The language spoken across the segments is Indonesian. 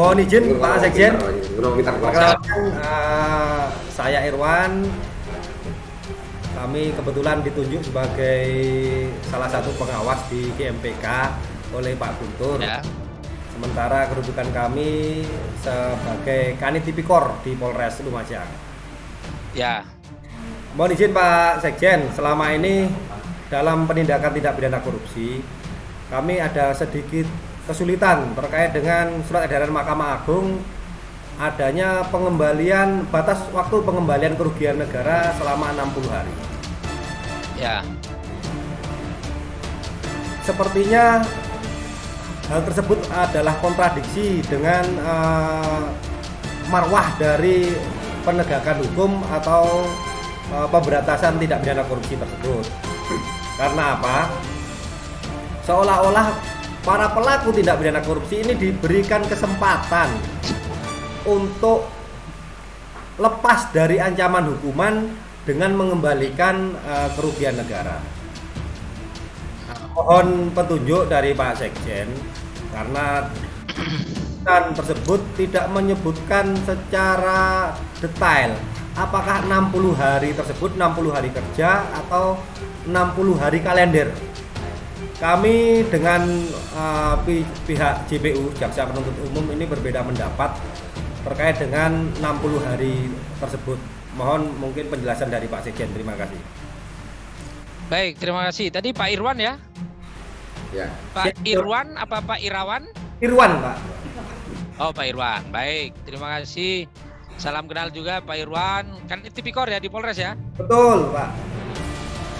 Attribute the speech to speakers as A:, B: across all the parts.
A: Mohon izin Pak Sekjen. Perkenalkan, saya Irwan. Kami kebetulan ditunjuk sebagai salah satu pengawas di GMPK oleh Pak Guntur. Ya. Sementara kedudukan kami sebagai Kanit Tipikor di Polres Lumajang. Ya. Mohon izin Pak Sekjen, selama ini dalam penindakan tindak pidana korupsi, kami ada sedikit kesulitan terkait dengan surat edaran Mahkamah Agung adanya pengembalian batas waktu pengembalian kerugian negara selama 60 hari. Ya. Sepertinya hal tersebut adalah kontradiksi dengan marwah dari penegakan hukum atau pemberantasan tindak pidana korupsi tersebut. Karena apa? Seolah-olah para pelaku tindak pidana korupsi ini diberikan kesempatan untuk lepas dari ancaman hukuman dengan mengembalikan kerugian negara. Mohon petunjuk dari Pak Sekjen karena tersebut tidak menyebutkan secara detail apakah 60 hari tersebut 60 hari kerja atau 60 hari kalender. Kami dengan pihak JPU, Jaksa Penuntut Umum ini berbeda pendapat terkait dengan 60 hari tersebut. Mohon mungkin penjelasan dari Pak Sekjen. Terima kasih.
B: Baik, terima kasih. Tadi Pak Irwan ya? Ya. Pak Irwan apa Pak Irawan?
A: Irwan, Pak.
B: Oh, Pak Irwan. Baik, terima kasih. Salam kenal juga Pak Irwan. Kan tipikor ya di Polres ya?
A: Betul, Pak.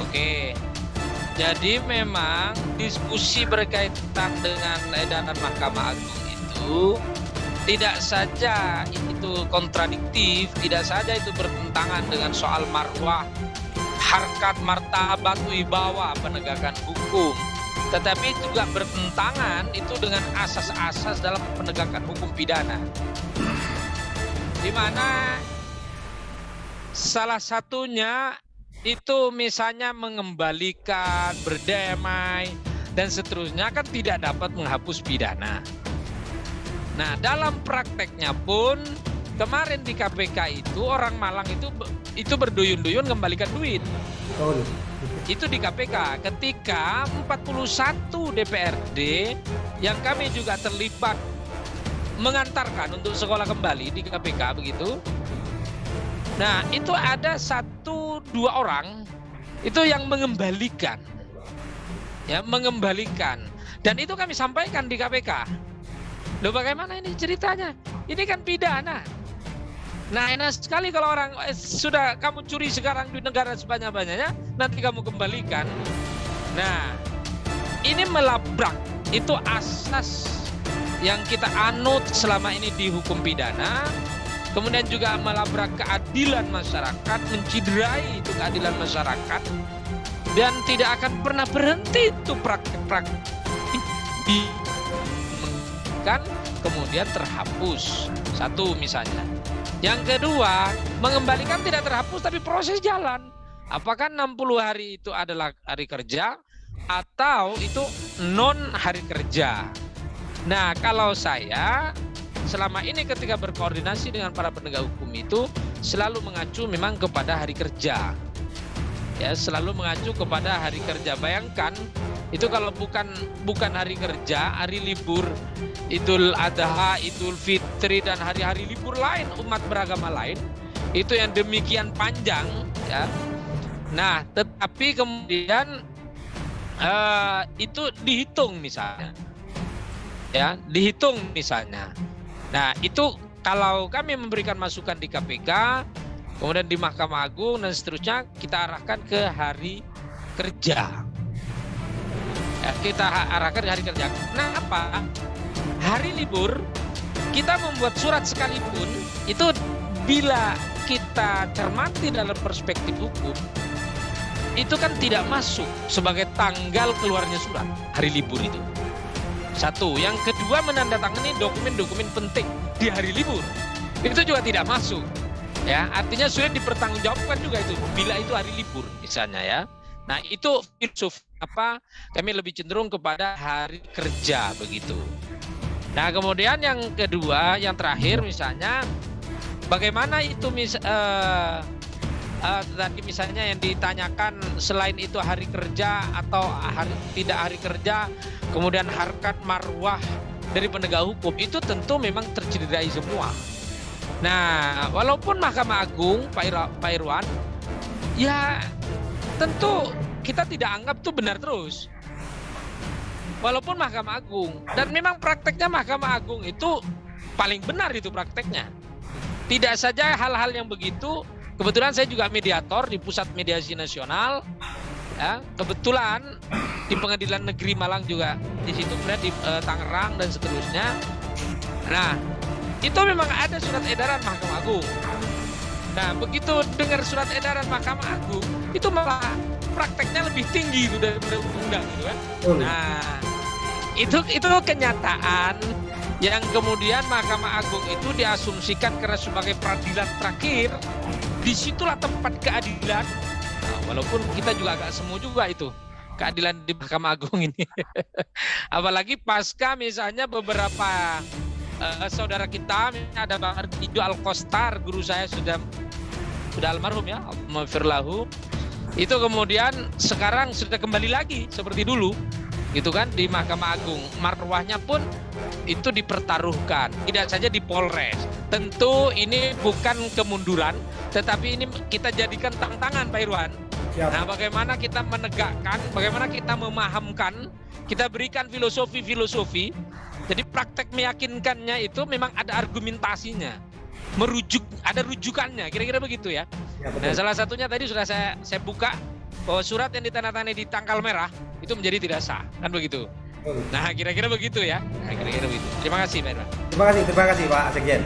B: Oke. Jadi memang diskusi berkaitan dengan edaran Mahkamah Agung itu tidak saja itu kontradiktif, tidak saja itu bertentangan dengan soal marwah, harkat martabat wibawa penegakan hukum, tetapi juga bertentangan itu dengan asas-asas dalam penegakan hukum pidana. Di mana salah satunya itu misalnya mengembalikan, berdamai, dan seterusnya kan tidak dapat menghapus pidana. Nah, dalam prakteknya pun kemarin di KPK itu orang Malang itu berduyun-duyun kembalikan duit.
A: Betul.
B: Itu di KPK ketika 41 DPRD yang kami juga terlibat mengantarkan untuk sekolah kembali di KPK begitu. Nah, itu ada 1-2 orang itu yang mengembalikan. Ya, mengembalikan. Dan itu kami sampaikan di KPK. Loh, bagaimana ini ceritanya? Ini kan pidana. Nah, enak sekali kalau orang sudah kamu curi sekarang di negara sebanyak-banyaknya, nanti kamu kembalikan. Nah, ini melabrak itu asas yang kita anut selama ini di hukum pidana. Kemudian juga melabrak keadilan masyarakat, menciderai itu keadilan masyarakat, dan tidak akan pernah berhenti itu praktek-praktek kan kemudian terhapus. Satu misalnya. Yang kedua, mengembalikan tidak terhapus tapi proses jalan. Apakah 60 hari itu adalah hari kerja atau itu non hari kerja? Nah, kalau saya selama ini ketika berkoordinasi dengan para penegak hukum itu selalu mengacu memang kepada hari kerja. Ya, selalu mengacu kepada hari kerja. Bayangkan itu kalau bukan hari kerja, hari libur, Idul Adha, Idul Fitri dan hari-hari libur lain umat beragama lain, itu yang demikian panjang ya. Nah, tetapi kemudian itu dihitung misalnya. Ya, dihitung misalnya. Nah, itu kalau kami memberikan masukan di KPK, kemudian di Mahkamah Agung dan seterusnya, kita arahkan ke hari kerja. Ya, kita arahkan ke hari kerja. Kenapa? Hari libur, kita membuat surat sekalipun, itu bila kita cermati dalam perspektif hukum, itu kan tidak masuk sebagai tanggal keluarnya surat, hari libur itu. Satu, yang kedua menandatangani dokumen-dokumen penting di hari libur. Itu juga tidak masuk. Ya, artinya sudah dipertanggungjawabkan juga itu bila itu hari libur misalnya ya. Nah, itu filsuf apa? Kami lebih cenderung kepada hari kerja begitu. Nah, kemudian yang kedua, yang terakhir misalnya bagaimana itu tadi misalnya yang ditanyakan selain itu hari kerja atau tidak hari kerja, kemudian harkat marwah dari penegak hukum itu tentu memang tercederai semua. Nah, walaupun Mahkamah Agung, Pak Irwan, ya tentu kita tidak anggap itu benar terus. Walaupun Mahkamah Agung, dan memang prakteknya Mahkamah Agung itu paling benar itu prakteknya. Tidak saja hal-hal yang begitu. Kebetulan saya juga mediator di Pusat Mediasi Nasional, ya. Kebetulan di Pengadilan Negeri Malang juga di situ, kemudian di Tangerang dan seterusnya. Nah, itu memang ada surat edaran Mahkamah Agung. Nah, begitu dengar surat edaran Mahkamah Agung, itu malah prakteknya lebih tinggi itu daripada undang-undang, gitu kan? Nah, itu kenyataan yang kemudian Mahkamah Agung itu diasumsikan karena sebagai peradilan terakhir. Disitulah tempat keadilan. Nah, walaupun kita juga agak semu juga itu keadilan di Mahkamah Agung ini. Apalagi pasca misalnya beberapa saudara kita, ada Bang Artijo Alkostar, guru saya sudah almarhum ya, maghfirlahu. Itu kemudian sekarang sudah kembali lagi seperti dulu, gitu kan, di Mahkamah Agung. Marwahnya pun itu dipertaruhkan, tidak saja di Polres. Tentu ini bukan kemunduran, tetapi ini kita jadikan tantangan, Pak Irwan.
A: Siap.
B: Nah, bagaimana kita menegakkan, bagaimana kita memahamkan, kita berikan filosofi. Jadi praktek meyakinkannya itu memang ada argumentasinya, ada rujukannya, kira-kira begitu ya.
A: Ya, betul.
B: Nah, salah satunya tadi sudah saya buka bahwa surat yang ditandatangani di tanggal merah itu menjadi tidak sah, kan begitu. Nah, kira-kira begitu ya. Nah, kira-kira begitu. Terima kasih, Pak Irwan.
A: Terima kasih Pak Sekjen.